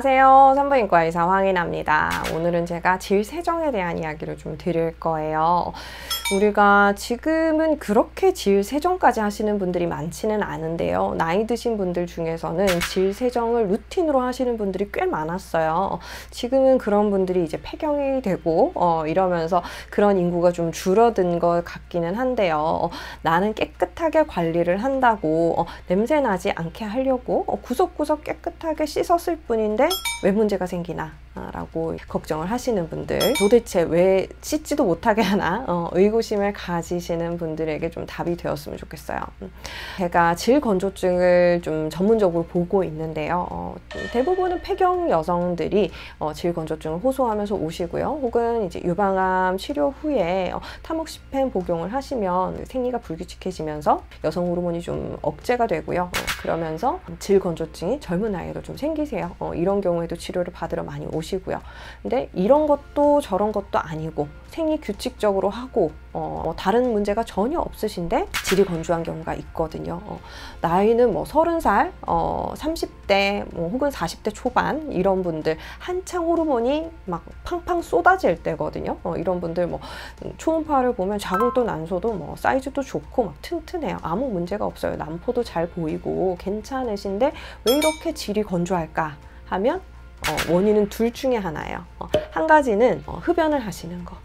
안녕하세요. 산부인과 의사 황인아입니다. 오늘은 제가 질세정에 대한 이야기를 좀 드릴 거예요. 우리가 지금은 그렇게 질세정까지 하시는 분들이 많지는 않은데요. 나이 드신 분들 중에서는 질세정을 루틴으로 하시는 분들이 꽤 많았어요. 지금은 그런 분들이 이제 폐경이 되고 이러면서 그런 인구가 좀 줄어든 것 같기는 한데요. 나는 깨끗하게 관리를 한다고 냄새 나지 않게 하려고 구석구석 깨끗하게 씻었을 뿐인데 왜 문제가 생기나 라고 걱정을 하시는 분들, 도대체 왜 씻지도 못하게 하나 의구심을 가지시는 분들에게 좀 답이 되었으면 좋겠어요. 제가 질건조증을 좀 전문적으로 보고 있는데요. 대부분은 폐경 여성들이 질건조증을 호소하면서 오시고요. 혹은 이제 유방암 치료 후에 타목시펜 복용을 하시면 생리가 불규칙해지면서 여성 호르몬이 좀 억제가 되고요. 그러면서 질건조증이 젊은 나이에도 좀 생기세요. 이런 경우에도 치료를 받으러 많이 오시고요. 근데 이런 것도 저런 것도 아니고 생리 규칙적으로 하고 다른 문제가 전혀 없으신데 질이 건조한 경우가 있거든요. 나이는 뭐 30살, 30대 혹은 40대 초반 이런 분들 한창 호르몬이 막 팡팡 쏟아질 때거든요. 이런 분들 뭐 초음파를 보면 자궁도 난소도 뭐 사이즈도 좋고 막 튼튼해요. 아무 문제가 없어요. 남포도 잘 보이고 괜찮으신데 왜 이렇게 질이 건조할까 하면 원인은 둘 중에 하나예요. 한 가지는 흡연을 하시는 거.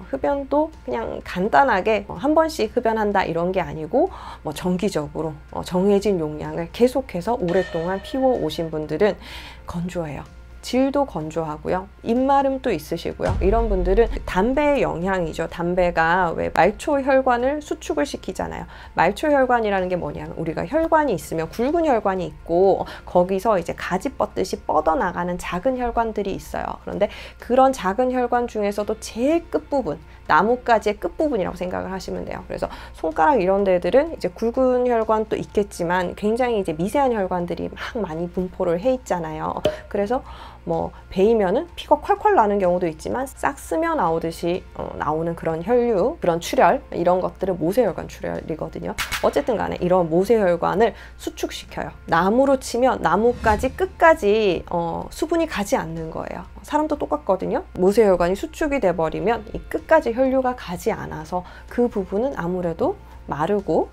흡연도 그냥 간단하게 한 번씩 흡연한다 이런 게 아니고 정기적으로 정해진 용량을 계속해서 오랫동안 피워 오신 분들은 건조해요. 질도 건조하고요. 입마름도 있으시고요. 이런 분들은 담배의 영향이죠. 담배가 왜 말초혈관을 수축을 시키잖아요. 말초혈관이라는 게 뭐냐면 우리가 혈관이 있으면 굵은 혈관이 있고 거기서 이제 가지 뻗듯이 뻗어나가는 작은 혈관들이 있어요. 그런데 그런 작은 혈관 중에서도 제일 끝부분, 나뭇가지의 끝부분이라고 생각을 하시면 돼요. 그래서 손가락 이런 데들은 이제 굵은 혈관도 있겠지만 굉장히 이제 미세한 혈관들이 막 많이 분포를 해 있잖아요. 그래서 뭐 베이면은 피가 콸콸 나는 경우도 있지만 싹 스며 나오듯이 나오는 그런 혈류, 그런 출혈 이런 것들은 모세혈관 출혈이거든요. 어쨌든 간에 이런 모세혈관을 수축시켜요. 나무로 치면 나무까지 끝까지 수분이 가지 않는 거예요. 사람도 똑같거든요. 모세혈관이 수축이 돼버리면 이 끝까지 혈류가 가지 않아서 그 부분은 아무래도 마르고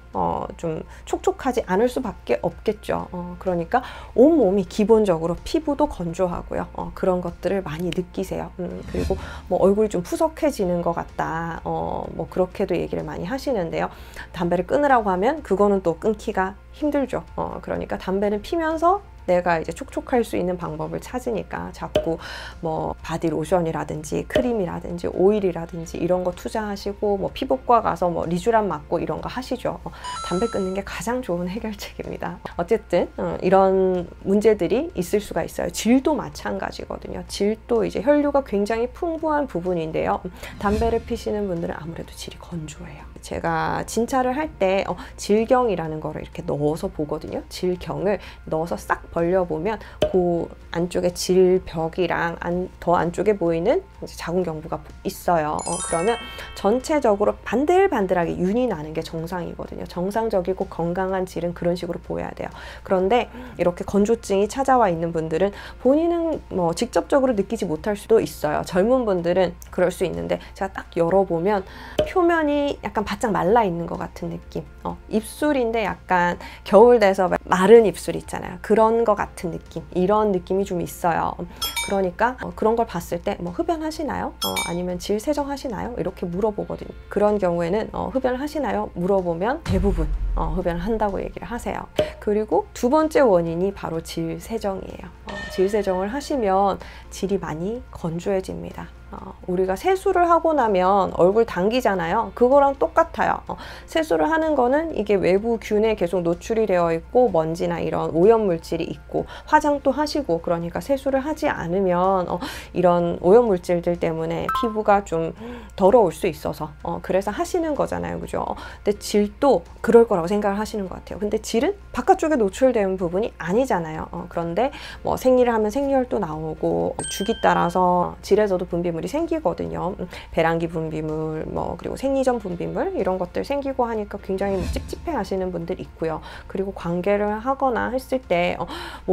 좀 촉촉하지 않을 수밖에 없겠죠. 그러니까 온몸이 기본적으로 피부도 건조하고요. 그런 것들을 많이 느끼세요. 그리고 뭐 얼굴이 좀 푸석해지는 것 같다. 뭐 그렇게도 얘기를 많이 하시는데요. 담배를 끊으라고 하면 그거는 또 끊기가 힘들죠. 그러니까 담배는 피면서 내가 이제 촉촉할 수 있는 방법을 찾으니까 자꾸 뭐 바디로션이라든지 크림이라든지 오일이라든지 이런 거 투자하시고 뭐 피부과 가서 뭐 리쥬란 맞고 이런 거 하시죠. 담배 끊는 게 가장 좋은 해결책입니다. 어쨌든 이런 문제들이 있을 수가 있어요. 질도 마찬가지거든요. 질도 이제 혈류가 굉장히 풍부한 부분인데요. 담배를 피시는 분들은 아무래도 질이 건조해요. 제가 진찰을 할 때 질경이라는 거를 이렇게 넣어서 보거든요. 질경을 넣어서 싹 벌려보면 그 안쪽에 질벽이랑 더 안쪽에 보이는 이제 자궁경부가 있어요. 그러면 전체적으로 반들반들하게 윤이 나는 게 정상이거든요. 정상적이고 건강한 질은 그런 식으로 보여야 돼요. 그런데 이렇게 건조증이 찾아와 있는 분들은 본인은 뭐 직접적으로 느끼지 못할 수도 있어요. 젊은 분들은 그럴 수 있는데 제가 딱 열어보면 표면이 약간 바짝 말라 있는 것 같은 느낌. 입술인데 약간 겨울 돼서 마른 입술 있잖아요. 그런 것 같은 느낌. 이런 느낌이 좀 있어요. 그러니까 그런 걸 봤을 때 뭐 흡연하시나요? 아니면 질세정하시나요? 이렇게 물어보거든요. 그런 경우에는 흡연을 하시나요? 물어보면 대부분 흡연을 한다고 얘기를 하세요. 그리고 두 번째 원인이 바로 질세정이에요. 질세정을 하시면 질이 많이 건조해집니다. 우리가 세수를 하고 나면 얼굴 당기잖아요. 그거랑 똑같아요. 세수를 하는 거는 이게 외부 균에 계속 노출이 되어 있고 먼지나 이런 오염물질이 있고 화장도 하시고 그러니까 세수를 하지 않으면 이런 오염물질들 때문에 피부가 좀 더러울 수 있어서 그래서 하시는 거잖아요. 그죠? 근데 질도 그럴 거라고 생각을 하시는 것 같아요. 근데 질은 바깥쪽에 노출되는 부분이 아니잖아요. 그런데 뭐 생리를 하면 생리혈도 나오고 주기 따라서 질에서도 분비 분비물이 생기거든요. 배란기 분비물, 그리고 생리전 분비물 이런 것들 생기고 하니까 굉장히 찝찝해 하시는 분들 있고요. 그리고 관계를 하거나 했을 때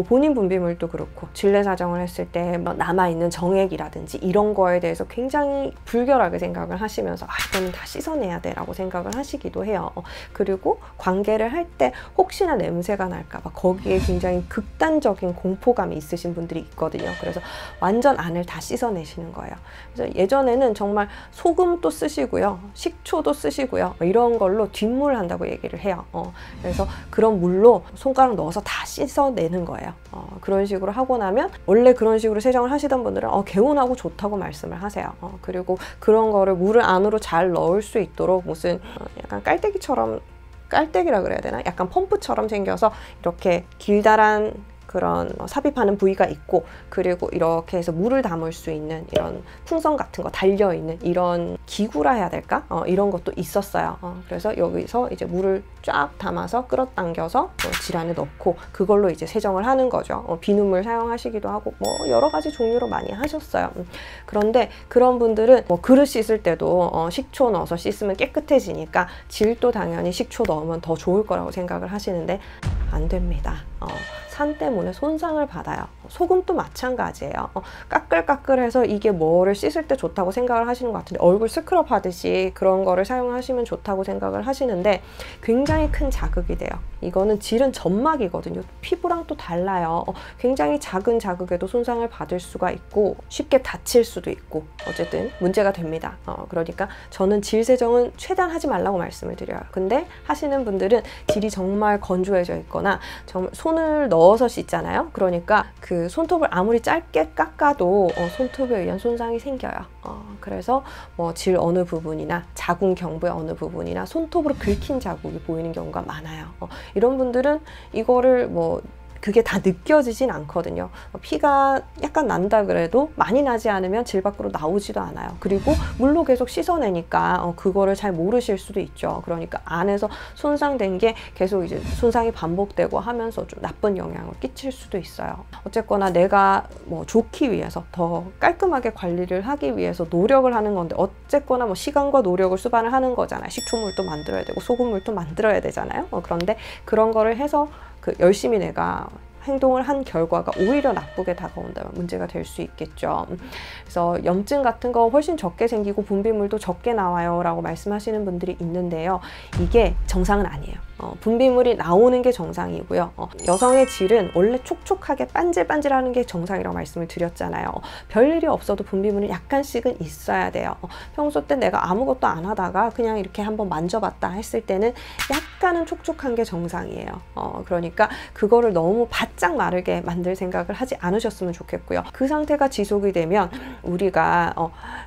본인 분비물도 그렇고 질내 사정을 했을 때 남아있는 정액이라든지 이런 거에 대해서 굉장히 불결하게 생각을 하시면서 이거는 다 씻어내야 돼 라고 생각을 하시기도 해요. 그리고 관계를 할 때 혹시나 냄새가 날까봐 거기에 굉장히 극단적인 공포감이 있으신 분들이 있거든요. 그래서 완전 안을 다 씻어내시는 거예요. 그래서 예전에는 정말 소금도 쓰시고요, 식초도 쓰시고요, 이런 걸로 뒷물 한다고 얘기를 해요. 그래서 그런 물로 손가락 넣어서 다 씻어내는 거예요. 그런 식으로 하고 나면 원래 그런 식으로 세정을 하시던 분들은 개운하고 좋다고 말씀을 하세요. 그리고 그런 거를 물을 안으로 잘 넣을 수 있도록 무슨 약간 깔때기라 그래야 되나? 약간 펌프처럼 생겨서 이렇게 길다란 그런 삽입하는 부위가 있고, 그리고 이렇게 해서 물을 담을 수 있는 이런 풍선 같은 거 달려있는 이런 기구라 해야 될까? 이런 것도 있었어요. 그래서 여기서 이제 물을 쫙 담아서 끌어당겨서 질안에 넣고 그걸로 이제 세정을 하는 거죠. 비눗물 사용하시기도 하고 여러 가지 종류로 많이 하셨어요. 그런데 그런 분들은 그릇 씻을 때도 식초 넣어서 씻으면 깨끗해지니까 질도 당연히 식초 넣으면 더 좋을 거라고 생각을 하시는데 안 됩니다. 산 때문에 손상을 받아요. 소금도 마찬가지예요. 까끌까끌해서 이게 뭐를 씻을 때 좋다고 생각을 하시는 것 같은데, 얼굴 스크럽 하듯이 그런 거를 사용하시면 좋다고 생각을 하시는데 굉장히 큰 자극이 돼요. 이거는 질은 점막이거든요. 피부랑 또 달라요. 굉장히 작은 자극에도 손상을 받을 수가 있고 쉽게 다칠 수도 있고 어쨌든 문제가 됩니다. 그러니까 저는 질 세정은 최대한 하지 말라고 말씀을 드려요. 근데 하시는 분들은 질이 정말 건조해져 있거나 정말 손을 넣어서 씻잖아요. 그러니까 그 손톱을 아무리 짧게 깎아도 손톱에 의한 손상이 생겨요. 그래서 질 어느 부분이나 자궁 경부의 어느 부분이나 손톱으로 긁힌 자국이 보이는 경우가 많아요. 이런 분들은 이거를 그게 다 느껴지진 않거든요. 피가 약간 난다 그래도 많이 나지 않으면 질 밖으로 나오지도 않아요. 그리고 물로 계속 씻어내니까 그거를 잘 모르실 수도 있죠. 그러니까 안에서 손상된 게 계속 이제 손상이 반복되고 하면서 좀 나쁜 영향을 끼칠 수도 있어요. 어쨌거나 내가 좋기 위해서 더 깔끔하게 관리를 하기 위해서 노력을 하는 건데 어쨌거나 시간과 노력을 수반을 하는 거잖아요. 식초물도 만들어야 되고 소금물도 만들어야 되잖아요. 그런데 그런 거를 해서 열심히 내가 행동을 한 결과가 오히려 나쁘게 다가온다면 문제가 될 수 있겠죠. 그래서 염증 같은 거 훨씬 적게 생기고 분비물도 적게 나와요 라고 말씀하시는 분들이 있는데요. 이게 정상은 아니에요. 분비물이 나오는 게 정상이고요. 여성의 질은 원래 촉촉하게 반질반질하는 게 정상이라고 말씀을 드렸잖아요. 별일이 없어도 분비물이 약간씩은 있어야 돼요. 평소 때 내가 아무것도 안 하다가 그냥 이렇게 한번 만져봤다 했을 때는 약간은 촉촉한 게 정상이에요. 그러니까 그거를 너무 바짝 마르게 만들 생각을 하지 않으셨으면 좋겠고요. 그 상태가 지속이 되면 우리가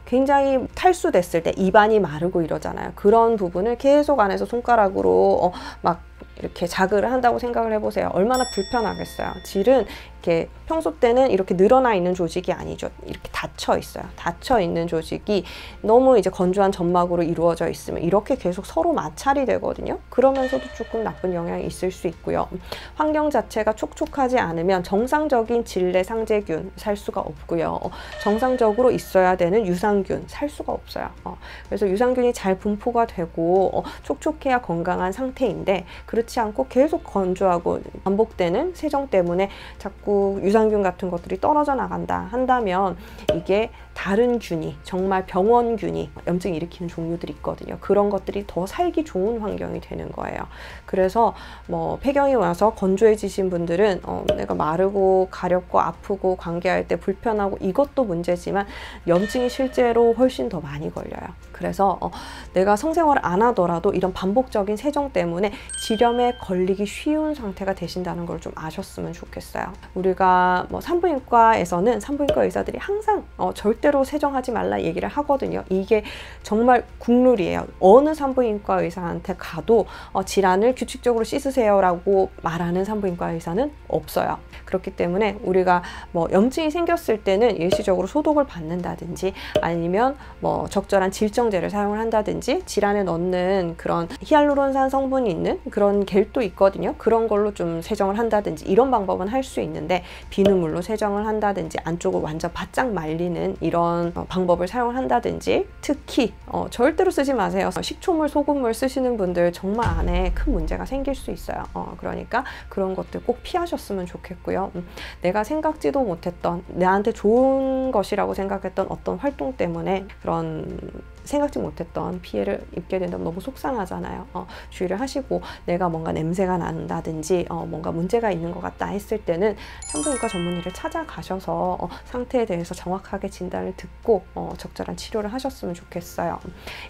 굉장히 탈수됐을 때 입안이 마르고 이러잖아요. 그런 부분을 계속 안에서 손가락으로 막 이렇게 자극을 한다고 생각을 해보세요. 얼마나 불편하겠어요. 질은 이렇게 평소 때는 이렇게 늘어나 있는 조직이 아니죠. 이렇게 닫혀 있어요. 닫혀 있는 조직이 너무 이제 건조한 점막으로 이루어져 있으면 이렇게 계속 서로 마찰이 되거든요. 그러면서도 조금 나쁜 영향이 있을 수 있고요. 환경 자체가 촉촉하지 않으면 정상적인 질내 상재균 살 수가 없고요. 정상적으로 있어야 되는 유산균 살 수가 없어요. 그래서 유산균이 잘 분포가 되고 촉촉해야 건강한 상태인데 그렇지 않고 계속 건조하고 반복되는 세정 때문에 자꾸 유산균 같은 것들이 떨어져 나간다 한다면 이게 다른 균이 정말 병원균이 염증 일으키는 종류들이 있거든요. 그런 것들이 더 살기 좋은 환경이 되는 거예요. 그래서 폐경이 와서 건조해지신 분들은 내가 마르고 가렵고 아프고 관계할 때 불편하고 이것도 문제지만 염증이 실제로 훨씬 더 많이 걸려요. 그래서 내가 성생활을 안 하더라도 이런 반복적인 세정 때문에 질염에 걸리기 쉬운 상태가 되신다는 걸 좀 아셨으면 좋겠어요. 우리가 산부인과에서는 산부인과 의사들이 항상 절대로 세정하지 말라 얘기를 하거든요. 이게 정말 국룰이에요. 어느 산부인과 의사한테 가도 질환을 규칙적으로 씻으세요 라고 말하는 산부인과 의사는 없어요. 그렇기 때문에 우리가 염증이 생겼을 때는 일시적으로 소독을 받는다든지 아니면 적절한 질정제를 사용을 한다든지 질환에 넣는 그런 히알루론산 성분이 있는 그런 겔도 있거든요. 그런 걸로 좀 세정을 한다든지 이런 방법은 할 수 있는데 비눗물로 세정을 한다든지 안쪽을 완전 바짝 말리는 이런 이런 방법을 사용한다든지, 특히 절대로 쓰지 마세요. 식초물, 소금물 쓰시는 분들 정말 안에 큰 문제가 생길 수 있어요. 그러니까 그런 것들 꼭 피하셨으면 좋겠고요. 내가 생각지도 못했던, 나한테 좋은 것이라고 생각했던 어떤 활동 때문에 그런 생각지 못했던 피해를 입게 된다면 너무 속상하잖아요. 주의를 하시고, 내가 뭔가 냄새가 난다든지 뭔가 문제가 있는 것 같다 했을 때는 산부인과 전문의를 찾아가셔서 상태에 대해서 정확하게 진단을 듣고 적절한 치료를 하셨으면 좋겠어요.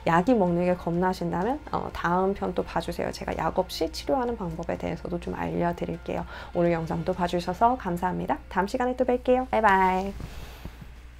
약이 먹는 게 겁나신다면 다음 편 또 봐주세요. 제가 약 없이 치료하는 방법에 대해서도 좀 알려드릴게요. 오늘 영상도 봐주셔서 감사합니다. 다음 시간에 또 뵐게요. 바이바이.